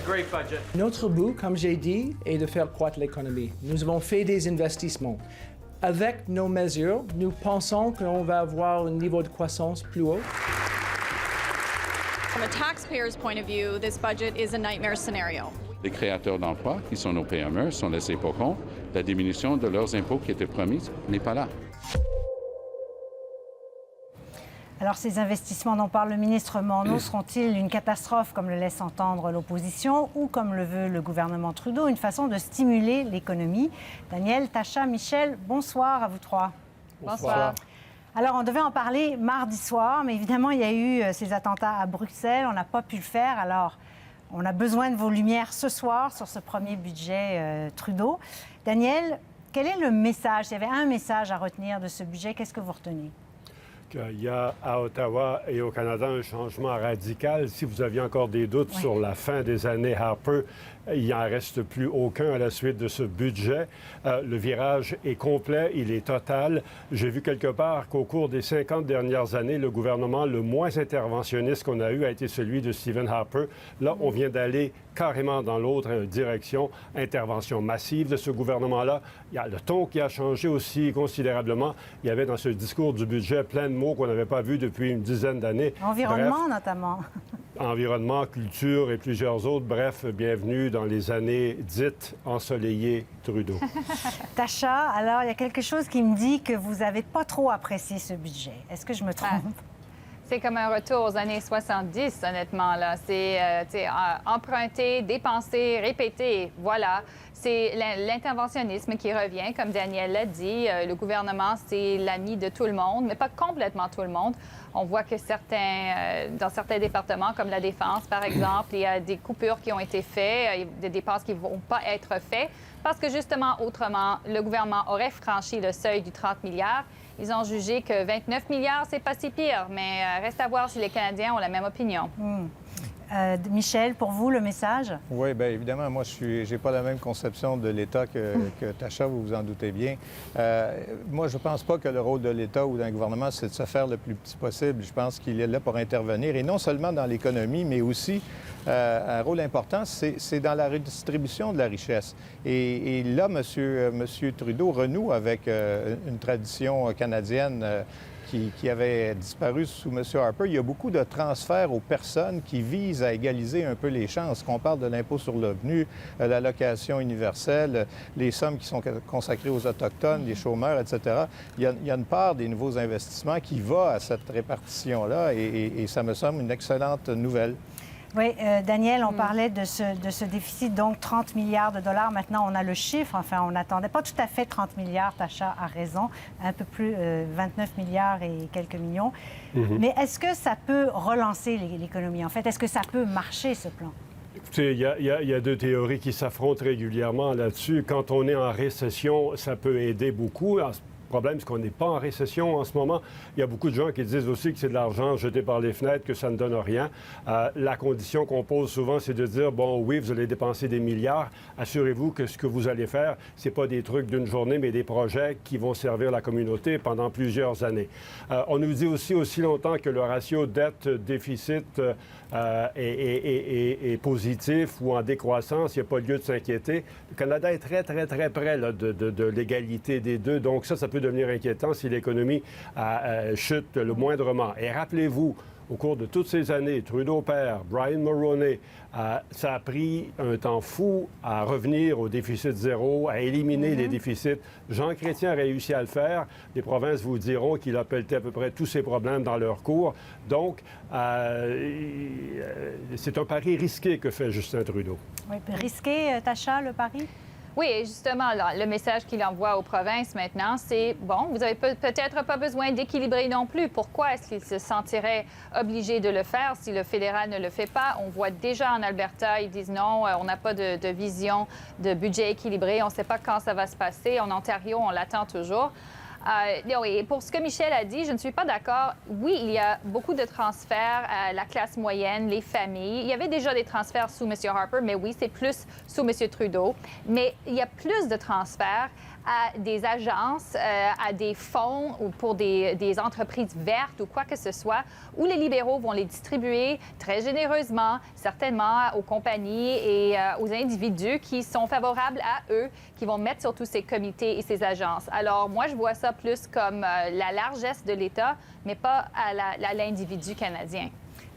a great budget. Notre but, comme j'ai dit, est de faire croître l'économie. Nous avons fait des investissements. Avec nos mesures, nous pensons qu'on va avoir un niveau de croissance plus haut. From a taxpayer's point of view, this budget is a nightmare scenario. Les créateurs d'emplois, qui sont nos PME, sont laissés pour compte. La diminution de leurs impôts qui était promise n'est pas là. Alors, ces investissements dont parle le ministre Morneau seront-ils une catastrophe, comme le laisse entendre l'opposition, ou, comme le veut le gouvernement Trudeau, une façon de stimuler l'économie? Daniel, Tasha, Michel, bonsoir à vous trois. Bonsoir. Alors, on devait en parler mardi soir, mais évidemment, il y a eu ces attentats à Bruxelles. On n'a pas pu le faire. Alors, on a besoin de vos lumières ce soir sur ce premier budget Trudeau. Daniel, quel est le message? S'il y avait un message à retenir de ce budget, qu'est-ce que vous retenez? Qu'il y a à Ottawa et au Canada un changement radical. Si vous aviez encore des doutes sur la fin des années Harper, il n'en reste plus aucun à la suite de ce budget. Le virage est complet, il est total. J'ai vu quelque part qu'au cours des 50 dernières années, le gouvernement le moins interventionniste qu'on a eu a été celui de Stephen Harper. Là, on vient d'aller carrément dans l'autre direction, intervention massive de ce gouvernement-là. Il y a le ton qui a changé aussi considérablement. Il y avait dans ce discours du budget plein de mots qu'on n'avait pas vus depuis une dizaine d'années. Environnement, notamment. Environnement, culture et plusieurs autres. Bref, bienvenue dans les années dites ensoleillées Trudeau. Tasha, alors, il y a quelque chose qui me dit que vous n'avez pas trop apprécié ce budget. Est-ce que je me trompe? C'est comme un retour aux années 70, honnêtement. Là. C'est emprunter, dépenser, répéter. Voilà. C'est l'interventionnisme qui revient, comme Daniel l'a dit. Le gouvernement, c'est l'ami de tout le monde, mais pas complètement tout le monde. On voit que dans certains départements, comme la Défense, par exemple, il y a des coupures qui ont été faites, des dépenses qui ne vont pas être faites, parce que justement, autrement, le gouvernement aurait franchi le seuil du 30 milliards. Ils ont jugé que 29 milliards, c'est pas si pire, mais reste à voir si les Canadiens ont la même opinion. Michel, pour vous, le message? Oui, bien évidemment, moi, je n'ai pas la même conception de l'État que Tasha, vous vous en doutez bien. Moi, je ne pense pas que le rôle de l'État ou d'un gouvernement, c'est de se faire le plus petit possible. Je pense qu'il est là pour intervenir, et non seulement dans l'économie, mais aussi un rôle important, c'est dans la redistribution de la richesse. Et là, M. Trudeau renoue avec une tradition canadienne qui avait disparu sous M. Harper. Il y a beaucoup de transferts aux personnes qui visent à égaliser un peu les chances. Qu'on parle de l'impôt sur le revenu, l'allocation universelle, les sommes qui sont consacrées aux Autochtones, les chômeurs, etc. Il y a une part des nouveaux investissements qui va à cette répartition-là et ça me semble une excellente nouvelle. Oui, Daniel, on parlait de ce déficit, donc 30 milliards de dollars. Maintenant, on a le chiffre. Enfin, on n'attendait pas tout à fait 30 milliards. Tasha a raison. Un peu plus, 29 milliards et quelques millions. Mais est-ce que ça peut relancer l'économie? En fait, est-ce que ça peut marcher, ce plan? Écoutez, il y a deux théories qui s'affrontent régulièrement là-dessus. Quand on est en récession, ça peut aider beaucoup. Le problème, c'est qu'on n'est pas en récession en ce moment. Il y a beaucoup de gens qui disent aussi que c'est de l'argent jeté par les fenêtres, que ça ne donne rien. La condition qu'on pose souvent, c'est de dire, bon, oui, vous allez dépenser des milliards. Assurez-vous que ce que vous allez faire, ce n'est pas des trucs d'une journée, mais des projets qui vont servir la communauté pendant plusieurs années. On nous dit aussi longtemps que le ratio dette-déficit est positif ou en décroissance. Il n'y a pas lieu de s'inquiéter. Le Canada est très, très, très près là, de l'égalité des deux. Donc ça peut devenir inquiétant si l'économie chute le moindrement. Et rappelez-vous, au cours de toutes ces années, Trudeau père, Brian Mulroney, ça a pris un temps fou à revenir au déficit zéro, à éliminer les déficits. Jean Chrétien a réussi à le faire. Les provinces vous diront qu'il a pelleté à peu près tous ses problèmes dans leur cours. Donc, c'est un pari risqué que fait Justin Trudeau. Oui, risqué, Tasha, le pari? Oui, et justement, là, le message qu'il envoie aux provinces maintenant, c'est, bon, vous n'avez peut-être pas besoin d'équilibrer non plus. Pourquoi est-ce qu'il se sentirait obligé de le faire si le fédéral ne le fait pas? On voit déjà en Alberta, ils disent non, on n'a pas de vision de budget équilibré, on ne sait pas quand ça va se passer. En Ontario, on l'attend toujours. Et pour ce que Michel a dit, je ne suis pas d'accord. Oui, il y a beaucoup de transferts à la classe moyenne, les familles. Il y avait déjà des transferts sous M. Harper, mais oui, c'est plus sous M. Trudeau. Mais il y a plus de transferts à des agences, à des fonds ou pour des entreprises vertes ou quoi que ce soit, où les libéraux vont les distribuer très généreusement, certainement aux compagnies et aux individus qui sont favorables à eux, qui vont mettre sur tous ces comités et ces agences. Alors, moi, je vois ça plus comme la largesse de l'État, mais pas à l'individu canadien.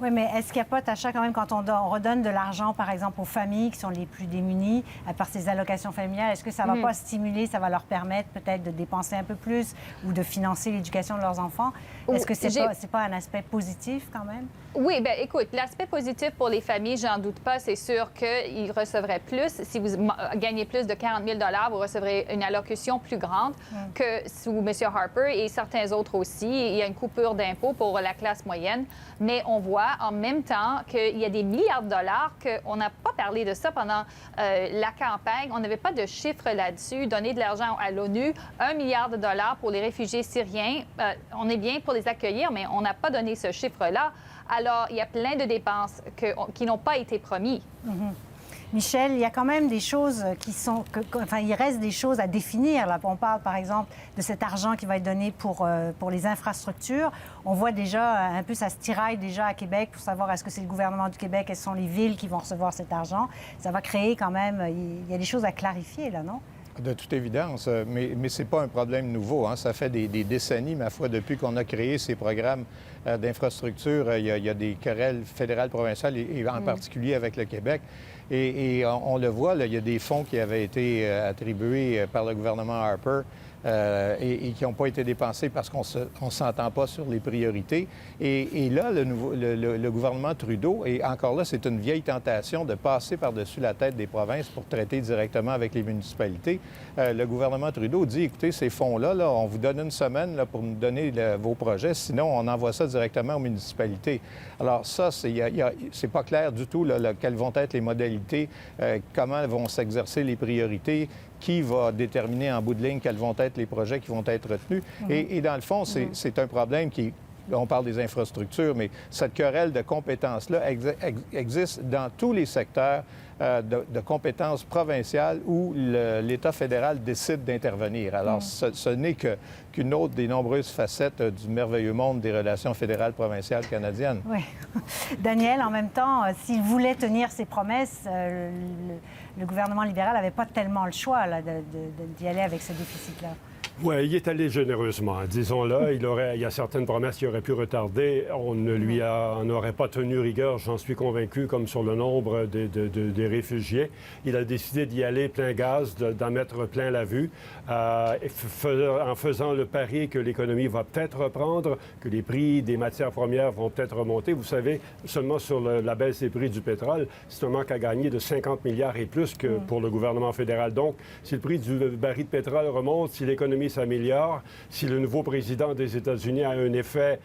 Oui, mais est-ce qu'il n'y a pas, Tasha, quand même, quand on redonne de l'argent, par exemple, aux familles qui sont les plus démunies, par ces allocations familiales, est-ce que ça ne va pas stimuler, ça va leur permettre peut-être de dépenser un peu plus ou de financer l'éducation de leurs enfants? Est-ce que c'est pas un aspect positif quand même? Oui, bien, écoute, l'aspect positif pour les familles, j'en doute pas, c'est sûr qu'ils recevraient plus. Si vous gagnez plus de 40 000 vous recevrez une allocution plus grande que sous M. Harper et certains autres aussi. Il y a une coupure d'impôts pour la classe moyenne, mais on voit en même temps qu'il y a des milliards de dollars qu'on n'a pas parlé de ça pendant la campagne. On n'avait pas de chiffres là-dessus. Donner de l'argent à l'ONU, 1 milliard de dollars pour les réfugiés syriens. On est bien pour les accueillir, mais on n'a pas donné ce chiffre-là. Alors, il y a plein de dépenses qui n'ont pas été promis. Michel, il y a quand même des choses qui sont... Enfin, il reste des choses à définir. Là. On parle, par exemple, de cet argent qui va être donné pour les infrastructures. On voit déjà un peu, ça se tiraille déjà à Québec pour savoir est-ce que c'est le gouvernement du Québec, quelles sont les villes qui vont recevoir cet argent. Ça va créer quand même... Il y a des choses à clarifier, là, non? De toute évidence, mais ce n'est pas un problème nouveau. Hein. Ça fait des décennies, ma foi, depuis qu'on a créé ces programmes d'infrastructure. Il y a des querelles fédérales, provinciales, et en particulier avec le Québec. Et on le voit, là, il y a des fonds qui avaient été attribués par le gouvernement Harper et qui n'ont pas été dépensés parce qu'on ne s'entend pas sur les priorités. Et là, le gouvernement Trudeau, et encore là, c'est une vieille tentation de passer par-dessus la tête des provinces pour traiter directement avec les municipalités. Le gouvernement Trudeau dit, écoutez, ces fonds-là, là, on vous donne une semaine là, pour nous donner vos projets, sinon on envoie ça directement aux municipalités. Alors ça, c'est pas clair du tout là, quelles vont être les modalités, comment vont s'exercer les priorités, qui va déterminer en bout de ligne quels vont être les projets qui vont être retenus. Et dans le fond, c'est un problème qui... On parle des infrastructures, mais cette querelle de compétences-là existe dans tous les secteurs de compétences provinciales où l'État fédéral décide d'intervenir. Alors, ce n'est qu'une autre des nombreuses facettes du merveilleux monde des relations fédérales provinciales canadiennes. Oui. Daniel, en même temps, s'il voulait tenir ses promesses, le gouvernement libéral n'avait pas tellement le choix d'y aller avec ce déficit-là. Oui, il est allé généreusement, disons-le. Il y a certaines promesses qu'il aurait pu retarder. On n'aurait pas tenu rigueur, j'en suis convaincu, comme sur le nombre des réfugiés. Il a décidé d'y aller plein gaz, d'en mettre plein la vue, en faisant le pari que l'économie va peut-être reprendre, que les prix des matières premières vont peut-être remonter. Vous savez, seulement sur la baisse des prix du pétrole, c'est un manque à gagner de 50 milliards et plus que pour le gouvernement fédéral. Donc, si le prix du baril de pétrole remonte, si l'économie s'améliore, si le nouveau président des États-Unis a un effet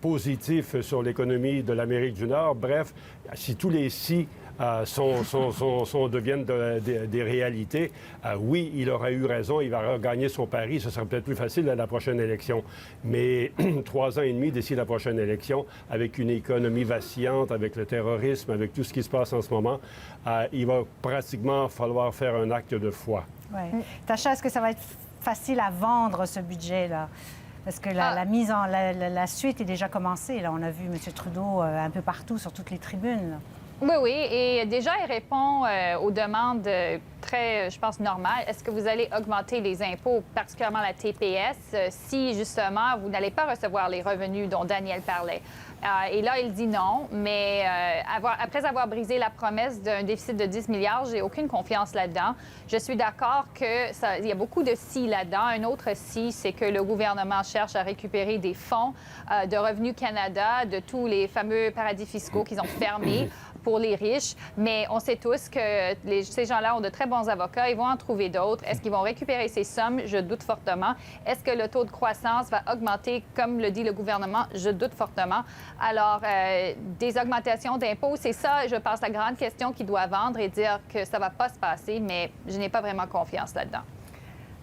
positif sur l'économie de l'Amérique du Nord, bref, si tous les si deviennent des réalités, oui, il aurait eu raison, il va regagner son pari, ce sera peut-être plus facile à la prochaine élection. Mais 3 ans et demi d'ici la prochaine élection, avec une économie vacillante, avec le terrorisme, avec tout ce qui se passe en ce moment, il va pratiquement falloir faire un acte de foi. Oui. Tasha, est-ce que ça va être facile à vendre, ce budget-là? Parce que la suite est déjà commencée. Là, on a vu M. Trudeau un peu partout, sur toutes les tribunes. Là. Oui, et déjà, il répond aux demandes très, je pense, normales. Est-ce que vous allez augmenter les impôts, particulièrement la TPS, si, justement, vous n'allez pas recevoir les revenus dont Daniel parlait? Et là, il dit non, mais après avoir brisé la promesse d'un déficit de 10 milliards, j'ai aucune confiance là-dedans. Je suis d'accord qu'il y a beaucoup de si là-dedans. Un autre si, c'est que le gouvernement cherche à récupérer des fonds de Revenu Canada, de tous les fameux paradis fiscaux qu'ils ont fermés pour les riches. Mais on sait tous que ces gens-là ont de très bons avocats. Ils vont en trouver d'autres. Est-ce qu'ils vont récupérer ces sommes? Je doute fortement. Est-ce que le taux de croissance va augmenter, comme le dit le gouvernement? Je doute fortement. Alors, des augmentations d'impôts, c'est ça, je pense, la grande question qui doit vendre et dire que ça ne va pas se passer, mais je n'ai pas vraiment confiance là-dedans.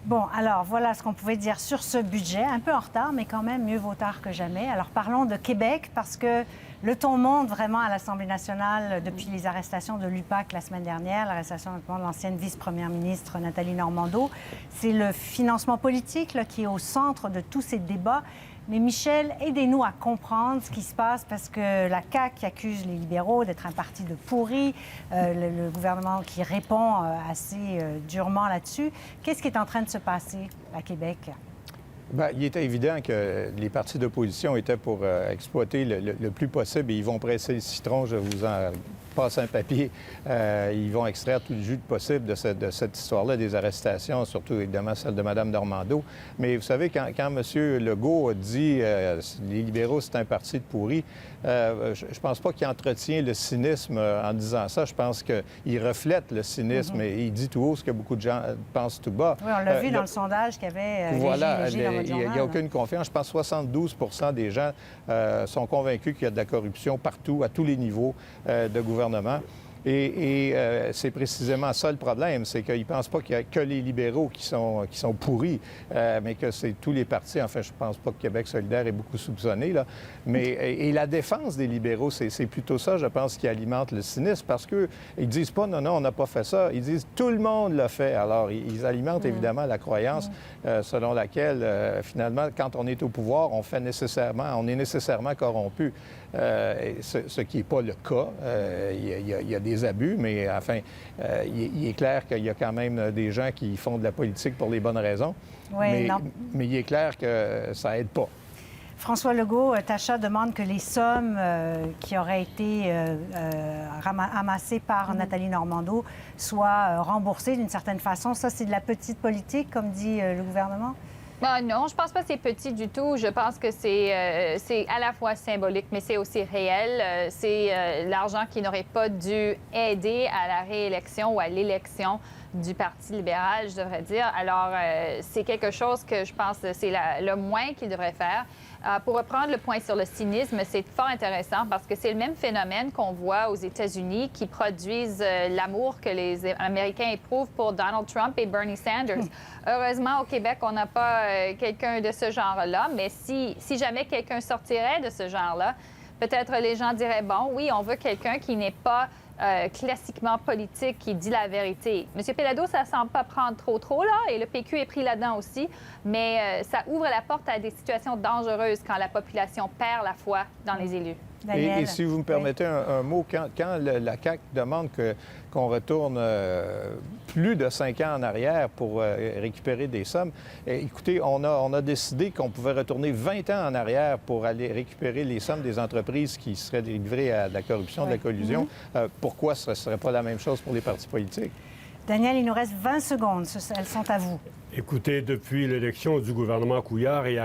Bon, alors voilà ce qu'on pouvait dire sur ce budget, un peu en retard, mais quand même mieux vaut tard que jamais. Alors parlons de Québec, parce que le ton monte vraiment à l'Assemblée nationale depuis les arrestations de l'UPAC la semaine dernière, l'arrestation notamment de l'ancienne vice-première ministre Nathalie Normando. C'est le financement politique là, qui est au centre de tous ces débats. Mais Michel, aidez-nous à comprendre ce qui se passe parce que la CAQ accuse les libéraux d'être un parti de pourri, le gouvernement qui répond assez durement là-dessus. Qu'est-ce qui est en train de se passer à Québec? Bien, il était évident que les partis d'opposition étaient pour exploiter le plus possible et ils vont presser le citron, je vous en passe un papier. Ils vont extraire tout le jus possible de cette histoire-là, des arrestations, surtout évidemment celle de Mme Normando. Mais vous savez, quand M. Legault a dit les libéraux, c'est un parti de pourri, je pense pas qu'il entretient le cynisme en disant ça. Je pense qu'il reflète le cynisme et il dit tout haut ce que beaucoup de gens pensent tout bas. Oui, on l'a vu dans le sondage qu'il y avait voilà, léger dans votre journal. Il n'y a aucune confiance. Je pense que 72 des gens sont convaincus qu'il y a de la corruption partout, à tous les niveaux de gouvernement. Et c'est précisément ça le problème, c'est qu'ils ne pensent pas qu'il n'y a que les libéraux qui sont pourris, mais que c'est tous les partis. Enfin, je ne pense pas que Québec solidaire est beaucoup soupçonné, là. Et la défense des libéraux, c'est plutôt ça, je pense, qui alimente le cynisme, parce qu'ils ne disent pas « non, on n'a pas fait ça ». Ils disent « tout le monde l'a fait ». Alors, ils alimentent évidemment la croyance selon laquelle, finalement, quand on est au pouvoir, on est nécessairement corrompu. Ce qui n'est pas le cas. Il y a des abus, mais enfin, il est clair qu'il y a quand même des gens qui font de la politique pour les bonnes raisons. Oui, mais il est clair que ça aide pas. François Legault, Tacha demande que les sommes qui auraient été amassées par Nathalie Normando soient remboursées d'une certaine façon. Ça, c'est de la petite politique, comme dit le gouvernement? Non, je pense pas que c'est petit du tout. Je pense que c'est à la fois symbolique, mais c'est aussi réel. C'est l'argent qui n'aurait pas dû aider à la réélection ou à l'élection du Parti libéral, je devrais dire. Alors, c'est quelque chose que je pense que c'est le moins qu'il devrait faire. Pour reprendre le point sur le cynisme, c'est fort intéressant parce que c'est le même phénomène qu'on voit aux États-Unis qui produisent l'amour que les Américains éprouvent pour Donald Trump et Bernie Sanders. Heureusement, au Québec, on n'a pas quelqu'un de ce genre-là, mais si jamais quelqu'un sortirait de ce genre-là, peut-être les gens diraient, bon, oui, on veut quelqu'un qui n'est pas classiquement politique, qui dit la vérité. M. Péladeau, ça ne semble pas prendre trop, là, et le PQ est pris là-dedans aussi, mais ça ouvre la porte à des situations dangereuses quand la population perd la foi dans les élus. Et si vous me permettez un mot, quand la CAQ demande qu'on retourne plus de 5 ans en arrière pour récupérer des sommes, écoutez, on a décidé qu'on pouvait retourner 20 ans en arrière pour aller récupérer les sommes des entreprises qui seraient livrées à de la corruption, de la collusion. Pourquoi ce ne serait pas la même chose pour les partis politiques? Daniel, il nous reste 20 secondes. Elles sont à vous. Écoutez, depuis l'élection du gouvernement Couillard et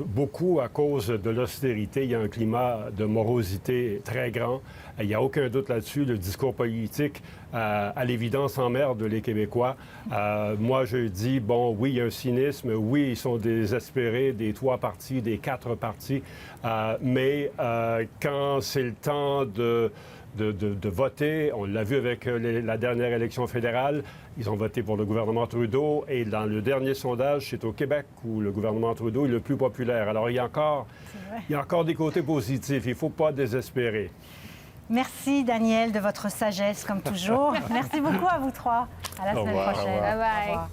beaucoup à cause de l'austérité, il y a un climat de morosité très grand. Il n'y a aucun doute là-dessus. Le discours politique, à l'évidence, emmerde les Québécois. Moi, je dis, bon, oui, il y a un cynisme. Oui, ils sont désespérés des 3 partis, des 4 partis. Mais quand c'est le temps de voter. On l'a vu avec la dernière élection fédérale. Ils ont voté pour le gouvernement Trudeau. Et dans le dernier sondage, c'est au Québec où le gouvernement Trudeau est le plus populaire. Alors, il y a encore des côtés positifs. Il ne faut pas désespérer. Merci, Daniel, de votre sagesse, comme toujours. Merci beaucoup à vous 3. À la semaine prochaine. Bye bye. Au revoir.